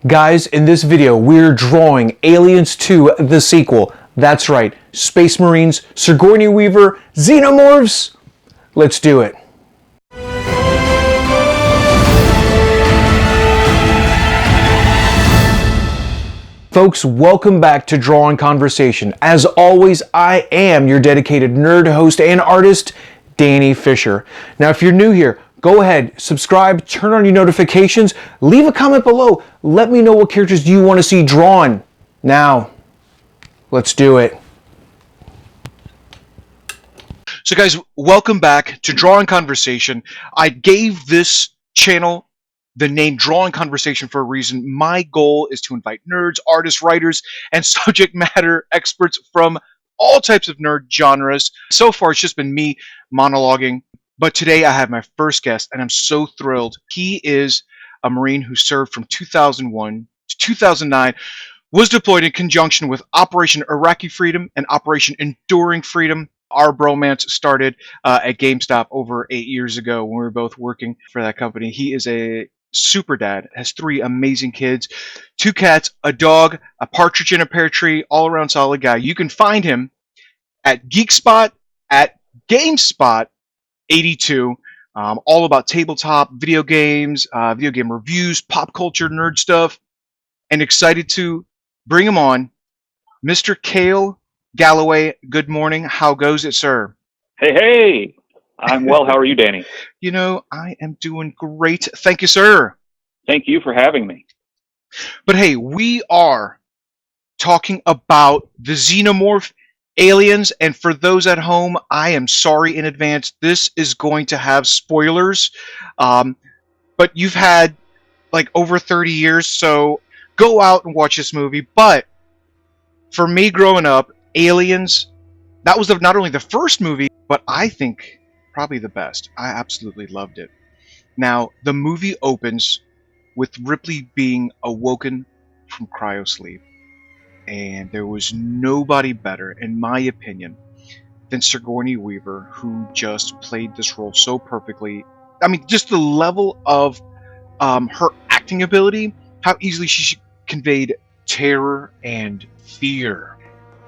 Guys, in this video, we're drawing Aliens 2, the sequel. That's right, Space Marines, Sigourney Weaver, Xenomorphs. Let's do it. Folks, welcome back to Drawing Conversation. As always, I am your dedicated nerd host and artist, Danny Fisher. Now, if you're new here, go ahead, subscribe, turn on your notifications, leave a comment below. Let me know what characters you want to see drawn. Now, let's do it. So guys, welcome back to Drawing Conversation. I gave this channel the name Drawing Conversation for a reason. My goal is to invite nerds, artists, writers, and subject matter experts from all types of nerd genres. So far, it's just been me monologuing. But today I have my first guest, and I'm so thrilled. He is a Marine who served from 2001 to 2009, was deployed in conjunction with Operation Iraqi Freedom and Operation Enduring Freedom. Our bromance started at GameStop over 8 years ago when we were both working for that company. He is a super dad, has 3 amazing kids, 2 cats, a dog, a partridge in a pear tree, all-around solid guy. You can find him at GeekSpot, at GameSpot, 82, all about tabletop, video games, video game reviews, pop culture, nerd stuff, and excited to bring him on, Mr. Gale Galloway. Good morning. How goes it, sir? Hey, I'm well. How are you, Danny? You know, I am doing great. Thank you, sir. Thank you for having me. But hey, we are talking about the Xenomorph Aliens, and for those at home, I am sorry in advance. This is going to have spoilers, but you've had like over 30 years, so go out and watch this movie. But for me growing up, Aliens, that was not only the first movie, but I think probably the best. I absolutely loved it. Now, the movie opens with Ripley being awoken from cryosleep. And there was nobody better, in my opinion, than Sigourney Weaver, who just played this role so perfectly. I mean, just the level of her acting ability, how easily she conveyed terror and fear.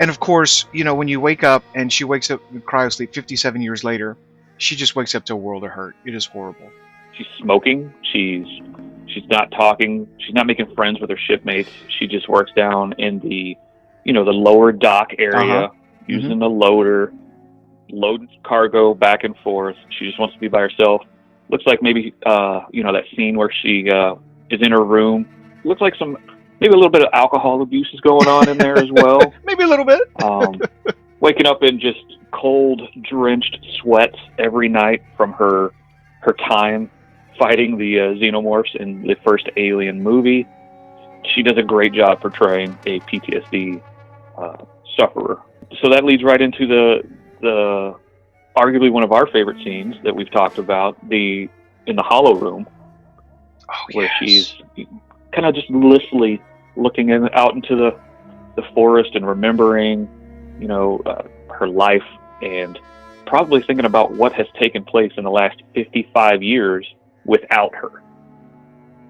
And of course, you know, when you wake up and she wakes up in cryosleep 57 years later, she just wakes up to a world of hurt. It is horrible. She's smoking. She's not talking. She's not making friends with her shipmates. She just works down in the lower dock area, using the loader, loading cargo back and forth. She just wants to be by herself. Looks like maybe, that scene where she is in her room. Looks like maybe a little bit of alcohol abuse is going on in there as well. Maybe a little bit. Waking up in just cold, drenched sweat every night from her time fighting the Xenomorphs in the first Alien movie. She does a great job portraying a PTSD sufferer. So that leads right into the arguably one of our favorite scenes that we've talked about, in the Hollow Room, where she's kind of just blissfully looking out into the forest and remembering, her life, and probably thinking about what has taken place in the last 55 years without her,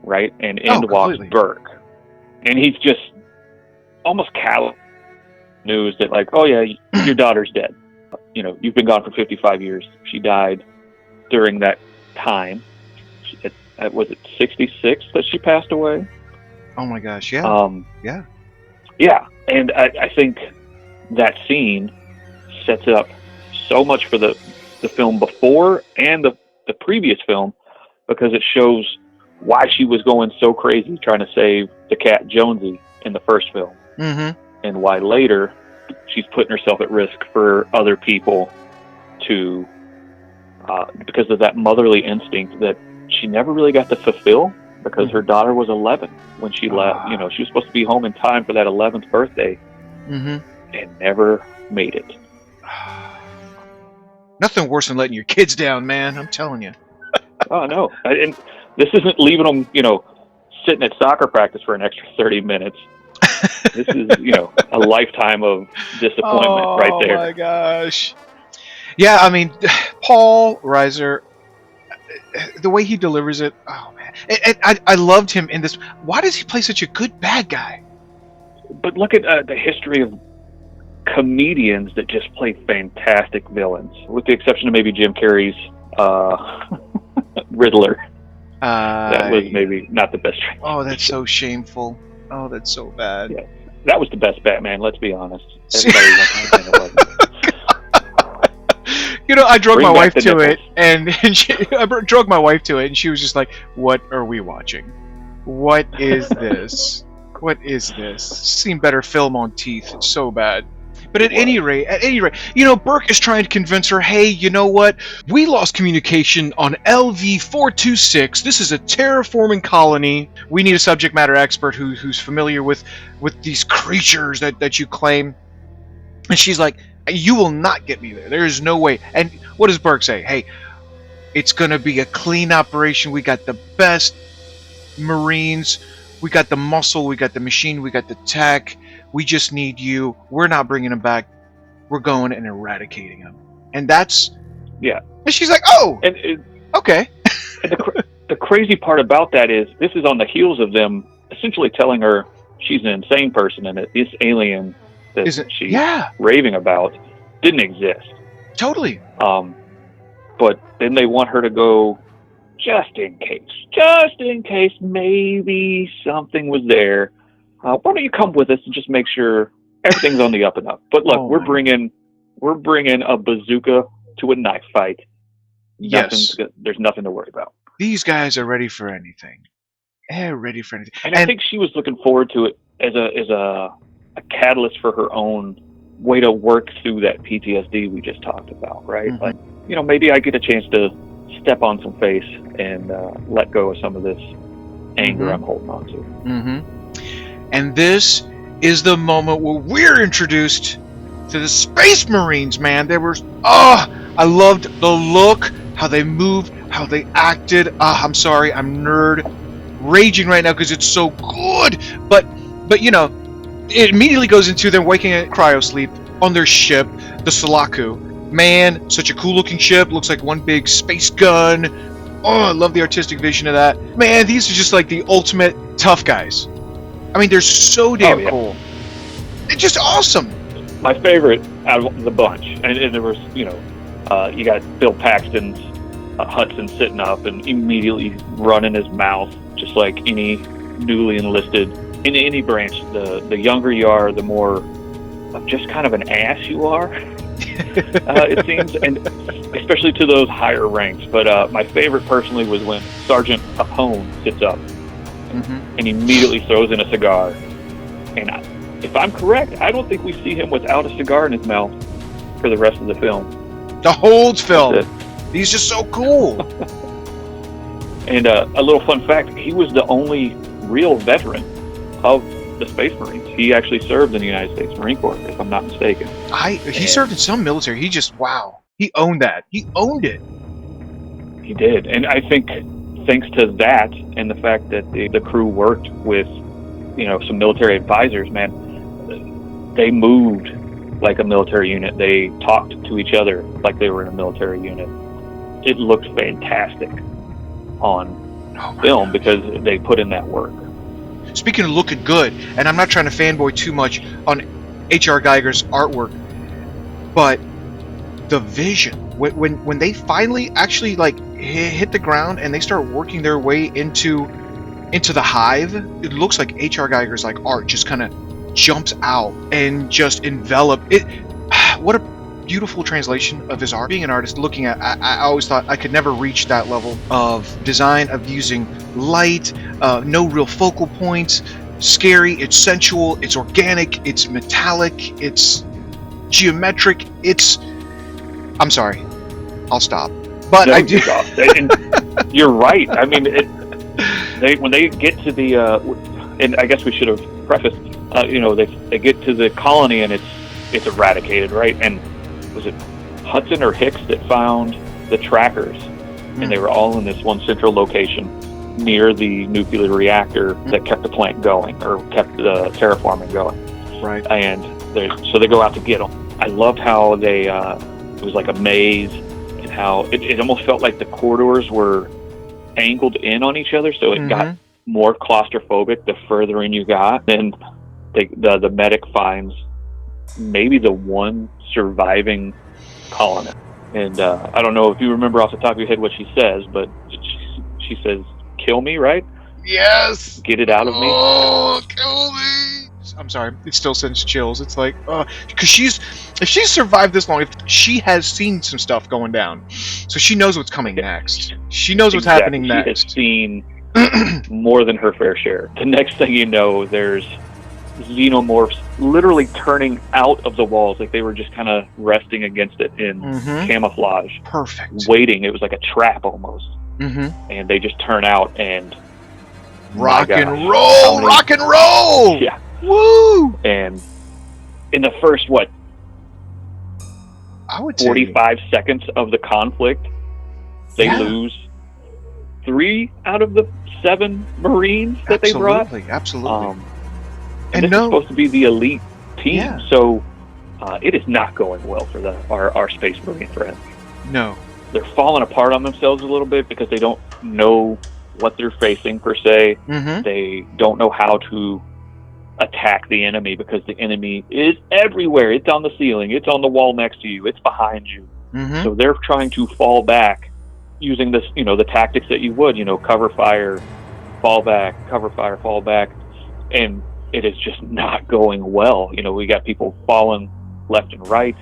right? And in walks Burke, and he's just almost callous news that, like, oh yeah, your daughter's dead. You've been gone for 55 years. She died during that time. Was it 66 that she passed away? Oh my gosh, yeah. Yeah, and I think that scene sets up so much for the film before and the previous film, because it shows why she was going so crazy trying to save the cat Jonesy in the first film, and why later she's putting herself at risk for other people because of that motherly instinct that she never really got to fulfill, because her daughter was 11 when she left. She was supposed to be home in time for that 11th birthday, and never made it. Nothing worse than letting your kids down, man. I'm telling you. Oh, no. And this isn't leaving them, sitting at soccer practice for an extra 30 minutes. This is, a lifetime of disappointment right there. Oh, my gosh. Yeah, I mean, Paul Reiser, the way he delivers it, oh man, I loved him in this. Why does he play such a good bad guy? But look at the history of comedians that just play fantastic villains, with the exception of maybe Jim Carrey's Riddler. That was maybe not the best. Oh, that's so shameful. Oh, that's so bad. Yeah, that was the best Batman. Let's be honest. Everybody wants to think it wasn't. You know, I drug Bring my back wife the to it, nipples. I drug my wife to it, and she was just like, "What are we watching? What is this? What is this? Seen better film on teeth. It's so bad." But at any rate, you know, Burke is trying to convince her, hey, you know what? We lost communication on LV-426. This is a terraforming colony. We need a subject matter expert who's familiar with these creatures that you claim. And she's like, you will not get me there. There is no way. And what does Burke say? Hey, it's going to be a clean operation. We got the best Marines. We got the muscle. We got the machine. We got the tech. We just need you. We're not bringing him back. We're going and eradicating him. And that's... Yeah. And she's like, oh, okay. And the crazy part about that is this is on the heels of them essentially telling her she's an insane person and that this alien that she's raving about didn't exist. Totally. But then they want her to go just in case maybe something was there. Why don't you come with us and just make sure everything's on the up and up? But look, we're bringing a bazooka to a knife fight. Yes. There's nothing to worry about. These guys are ready for anything. They're ready for anything. And I think she was looking forward to it as a catalyst for her own way to work through that PTSD we just talked about, right? Mm-hmm. Like, you know, maybe I get a chance to step on some face and let go of some of this anger I'm holding on to. Mm-hmm. And this is the moment where we're introduced to the Space Marines, man. They were, I loved the look, how they moved, how they acted. I'm sorry, I'm nerd raging right now because it's so good. But you know, it immediately goes into them waking at cryo sleep on their ship, the Sulaku. Man, such a cool looking ship. Looks like one big space gun. Oh, I love the artistic vision of that. Man, these are just like the ultimate tough guys. I mean, they're so damn cool. It's just awesome. My favorite out of the bunch, and there was, you know, you got Bill Paxton's Hudson sitting up and immediately running his mouth, just like any newly enlisted in any branch. The younger you are, the more of just kind of an ass you are. It seems, and especially to those higher ranks. But my favorite personally was when Sergeant Apone sits up and immediately throws in a cigar. And if I'm correct, I don't think we see him without a cigar in his mouth for the rest of the film. The whole film. He's just so cool. And a little fun fact, he was the only real veteran of the Space Marines. He actually served in the United States Marine Corps, if I'm not mistaken. He served in some military. He just, he owned that. He owned it. He did. And I think thanks to that and the fact that the crew worked with, you know, some military advisors, man, they moved like a military unit. They talked to each other like they were in a military unit. It looked fantastic on film because they put in that work. Speaking of looking good, and I'm not trying to fanboy too much on H.R. Geiger's artwork, but the vision, when they finally actually like hit the ground and they start working their way into the hive, it looks like H.R. Geiger's like art just kind of jumps out and just envelop it. What a beautiful translation of his art. Being an artist, looking at, I always thought I could never reach that level of design, of using light, no real focal points, scary, it's sensual, it's organic, it's metallic, it's geometric, I'm sorry, I'll stop. But I do. And you're right. I mean, when they get to the, and I guess we should have prefaced, you know, they get to the colony and it's eradicated, right? And was it Hudson or Hicks that found the trackers? And they were all in this one central location near the nuclear reactor that kept the plant going, or kept the terraforming going. Right. And so they go out to get them. I loved how it was like a maze, and how it almost felt like the corridors were angled in on each other, so it got more claustrophobic the further in you got. And the medic finds maybe the one surviving colonist. And I don't know if you remember off the top of your head what she says, but she says, "Kill me," right? Yes! Get it out of me. Oh, kill me! I'm sorry, it still sends chills. It's like, because if she's survived this long, if she has seen some stuff going down, so she knows what's coming next. She knows what's happening next. She has seen more than her fair share. The next thing you know, there's Xenomorphs literally turning out of the walls, like they were just kind of resting against it in camouflage. Perfect. Waiting. It was like a trap almost. And they just turn out and rock and roll! Yeah. Woo! And in the first, I would 45 seconds of the conflict, they lose 3 out of the 7 Marines that they brought. Absolutely. And this is supposed to be the elite team, so it is not going well for our Space Marine friends. No. They're falling apart on themselves a little bit because they don't know what they're facing, per se. They don't know how to attack the enemy because the enemy is everywhere. It's on the ceiling. It's on the wall next to you. It's behind you. So they're trying to fall back using this, the tactics that you would, cover fire, fall back, cover fire, fall back. And it is just not going well. We got people falling left and right.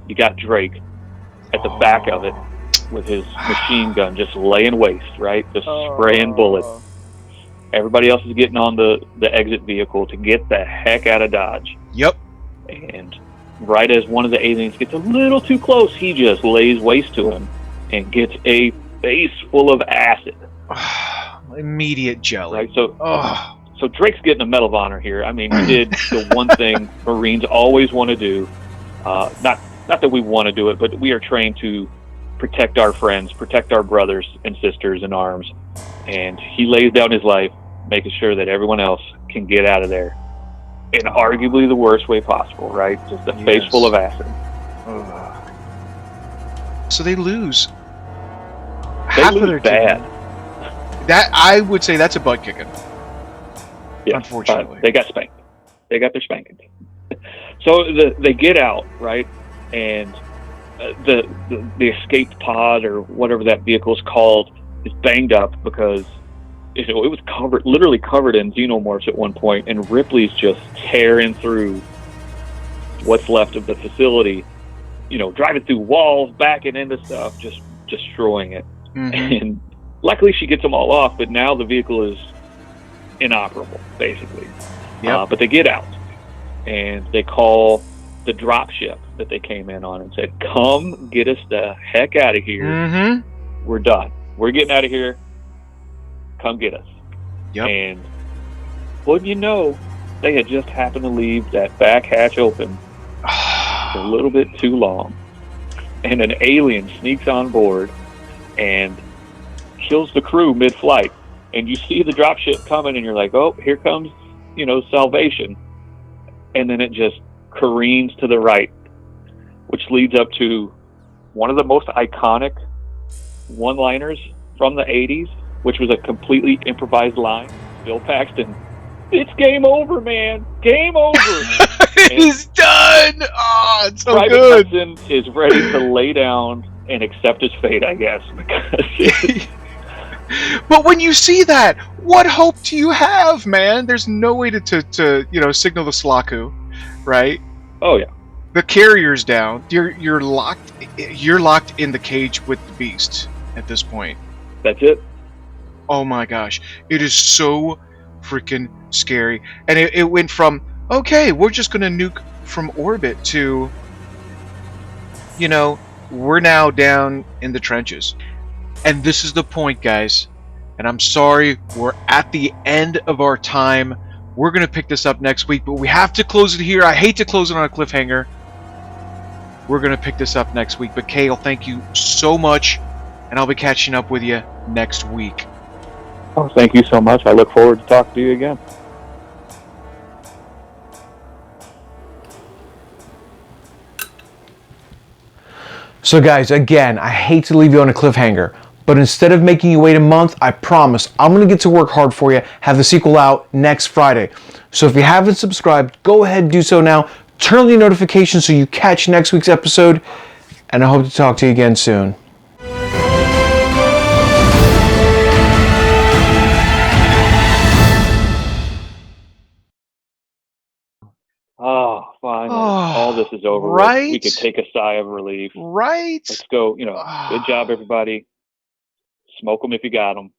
You got Drake at the back of it with his machine gun just laying waste, right? Just spraying bullets. Everybody else is getting on the exit vehicle to get the heck out of Dodge. Yep. And right as one of the aliens gets a little too close, he just lays waste to him and gets a face full of acid. Immediate jelly. Right, so Drake's getting a Medal of Honor here. I mean, he did the one thing Marines always want to do. Not that we want to do it, but we are trained to protect our friends, protect our brothers and sisters in arms. And he lays down his life, making sure that everyone else can get out of there in arguably the worst way possible, right? Just a face full of acid. So they lose. They half lose of their bad. Team. That, I would say that's a butt kicking. Yeah, unfortunately. They got spanked. They got their spanking. So they get out, right? And the escape pod or whatever that vehicle is called is banged up because it was literally covered in xenomorphs at one point, and Ripley's just tearing through what's left of the facility, driving through walls, backing into stuff, just destroying it. And luckily she gets them all off, but now the vehicle is inoperable, basically. But they get out, and they call the drop ship that they came in on and said, "Come get us the heck out of here. We're done. We're getting out of here. Come get us." And wouldn't you know, they had just happened to leave that back hatch open a little bit too long, and an alien sneaks on board and kills the crew mid-flight. And you see the dropship coming, and you're like, "Oh, here comes, salvation." And then it just careens to the right, which leads up to one of the most iconic one-liners from the 80s, which was a completely improvised line. Bill Paxton, "It's game over, man. Game over." He's done. Oh, it's so Private good. Hudson is ready to lay down and accept his fate, I guess, because but when you see that, what hope do you have, man? There's no way to signal the Slaku, right? Oh yeah. The carrier's down. You're locked in the cage with the beast at this point. That's it. Oh my gosh. It is so freaking scary. And it went from, okay, we're just gonna nuke from orbit to, we're now down in the trenches. And this is the point, guys. And I'm sorry, we're at the end of our time. We're going to pick this up next week, but we have to close it here. I hate to close it on a cliffhanger. We're going to pick this up next week. But Gale, thank you so much, and I'll be catching up with you next week. Oh, thank you so much. I look forward to talking to you again. So guys, again, I hate to leave you on a cliffhanger, but instead of making you wait a month, I promise I'm going to get to work hard for you, have the sequel out next Friday. So if you haven't subscribed, go ahead and do so now. Turn on your notifications so you catch next week's episode, and I hope to talk to you again soon. Oh, finally. Oh, All this is over right? with. We could take a sigh of relief. Right? Let's go. Good job, everybody. Smoke them if you got them.